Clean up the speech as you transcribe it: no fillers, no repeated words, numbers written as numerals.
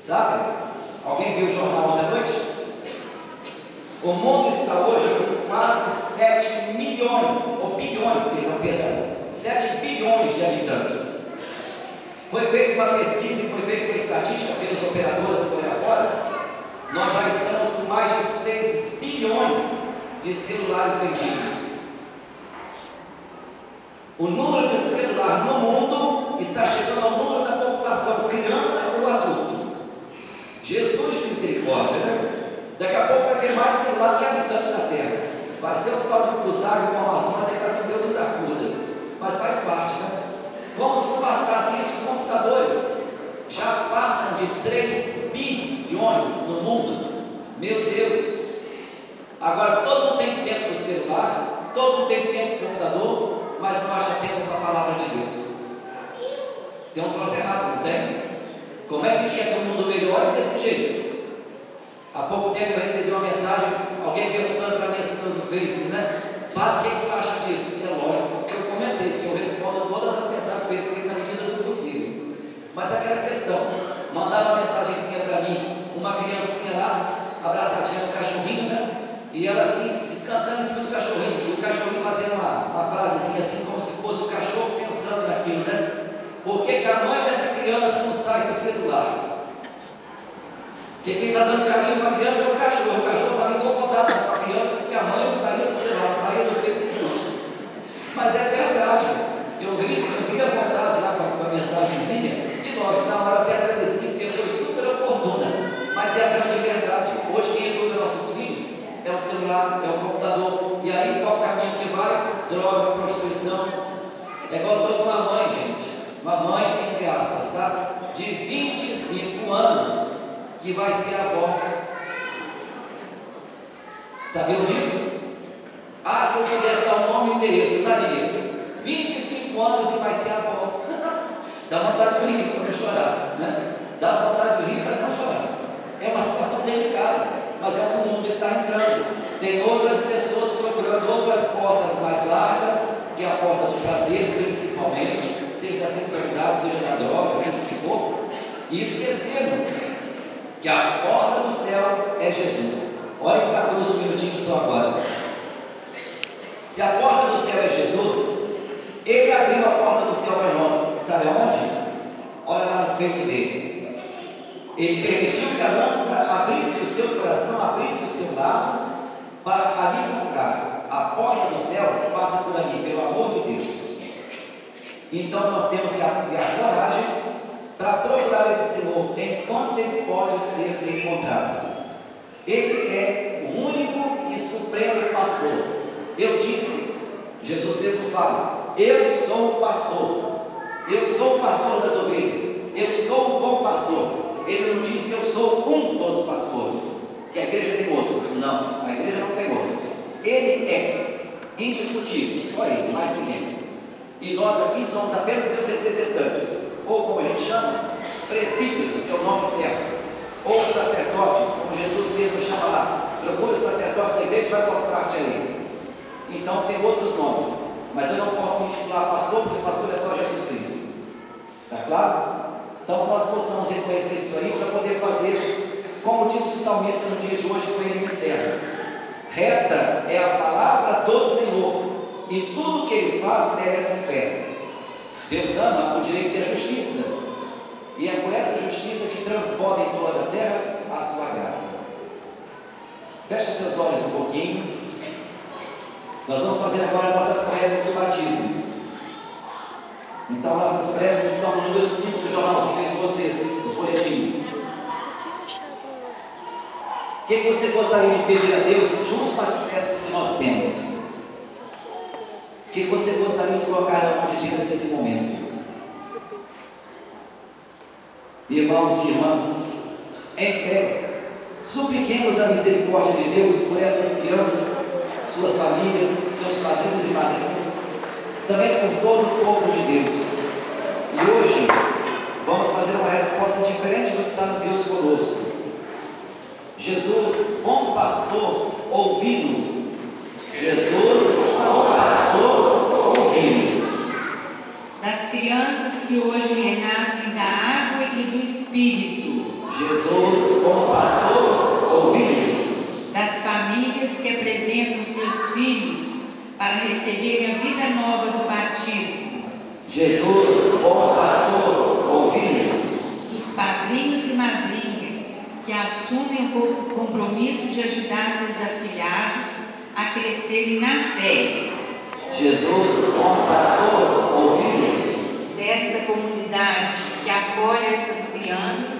Sabe? Alguém viu o jornal ontem à noite? O mundo está hoje com quase 7 milhões, ou bilhões, perdão, 7 bilhões de habitantes. Foi feita uma pesquisa e foi feita uma estatística pelas operadoras por aí afora. Nós já estamos com mais de 6 bilhões de celulares vendidos. O número de celular no mundo está chegando ao número da população, criança ou adulto. Jesus misericórdia, né? Daqui a pouco vai ter mais celular que habitantes da terra. Vai ser um tal de cruzar informações aí para se Deus nos acuda. Mas faz parte, né? Como se não bastasse isso, computadores já passam de 3 bilhões no mundo. Meu Deus! Agora todo mundo tem tempo no celular, todo mundo tem tempo no computador, mas não acha tempo para a palavra de Deus. Tem um troço errado, não tem? Como é que tinha que o mundo melhore desse jeito? Há pouco tempo eu recebi uma mensagem, alguém perguntando para mim assim no Face, né? Padre, o que você acha disso? É lógico, porque eu comentei que eu respondo todas as mensagens que eu recebo na medida do possível. Mas aquela questão, mandaram uma mensagenzinha para mim, uma criancinha lá, abraçadinha no cachorrinho, né? E ela assim, descansando em cima do cachorrinho, e o cachorrinho fazendo uma frasezinha assim, como se fosse o cachorro pensando naquilo, né? Por que a mãe dessa criança não sai do celular? Porque quem está dando carinho para a criança é o cachorro estava incomodado com a criança porque a mãe não saía do celular, não saía do Facebook. Mas é verdade, eu vi a vontade lá com a mensagenzinha, e lógico, na hora até agradeci, porque foi super oportuna, mas é a grande verdade. Hoje quem educa nossos filhos é o celular, é o computador, e aí qual caminho que vai? Droga, prostituição. É igual eu estou com uma mãe, gente, uma mãe, entre aspas, tá? De 25 anos, que vai ser avó. Sabiam disso? Ah, se eu pudesse dar o nome e o endereço, eu daria. 25 anos e vai ser avó. Dá vontade de rir para não chorar, né? Dá vontade de rir para não chorar. É uma situação delicada, mas é o que o mundo está entrando. Tem outras pessoas procurando outras portas mais largas, que é a porta do prazer, principalmente, seja da sexualidade, seja da droga, seja o que for, e esquecendo que a porta do céu é Jesus. Olha para a cruz um minutinho só agora. Se a porta do céu é Jesus, Ele abriu a porta do céu para nós. Sabe aonde? Olha lá no peito dele. Ele permitiu que a lança abrisse o seu coração, abrisse o seu lado, para ali mostrar. A porta do céu passa por ali, pelo amor de Deus. Então nós temos que ter coragem para procurar esse Senhor enquanto Ele pode ser encontrado. Ele é o único e supremo pastor. Eu disse, Jesus mesmo fala, eu sou o pastor, eu sou o pastor das ovelhas, eu sou o bom pastor. Ele não disse eu sou um dos pastores, que a igreja tem outros. Não, a igreja não tem outros. Ele é indiscutível, só Ele, mais ninguém. E nós aqui somos apenas seus representantes, ou como a gente chama, presbíteros, que é o nome certo, ou sacerdotes, como Jesus mesmo chama lá. Procure o sacerdote da igreja e vai mostrar-te a ele. Então tem outros nomes, mas eu não posso me titular pastor, porque pastor é só Jesus Cristo. Está claro? Então nós possamos reconhecer isso aí para poder fazer, como disse o salmista no dia de hoje, com ele encerra. Reta é a palavra do Senhor, e tudo que Ele faz merece fé. Deus ama o direito e a justiça, e é por essa justiça que transborda em toda a terra a sua graça. Feche os seus olhos um pouquinho. Nós vamos fazer agora nossas preces do batismo. Então nossas preces estão no número 5 do jornalzinho de vocês, do folhetim. O que você gostaria de pedir a Deus junto com as preces que nós temos? O que você gostaria de colocar na mão de Deus nesse momento? Irmãos e irmãs, em pé, supliquemos a misericórdia de Deus por essas crianças, suas famílias, seus padrinhos e madrinhas, também por todo o povo de Deus. E hoje vamos fazer uma resposta diferente do que está no Deus conosco. Jesus, bom pastor, ouvi-nos. Jesus, bom pastor, ouvi-nos. Das crianças que hoje renascem da água e do Espírito. Jesus, bom pastor, ouvi-nos. Das famílias que apresentam seus filhos para receberem a vida nova do batismo. Jesus, bom pastor, ouvi-nos. Dos padrinhos e madrinhas que assumem o compromisso de ajudar seus afilhados a crescerem na fé. Jesus, bom pastor, ouvi-nos. Desta comunidade que acolhe estas crianças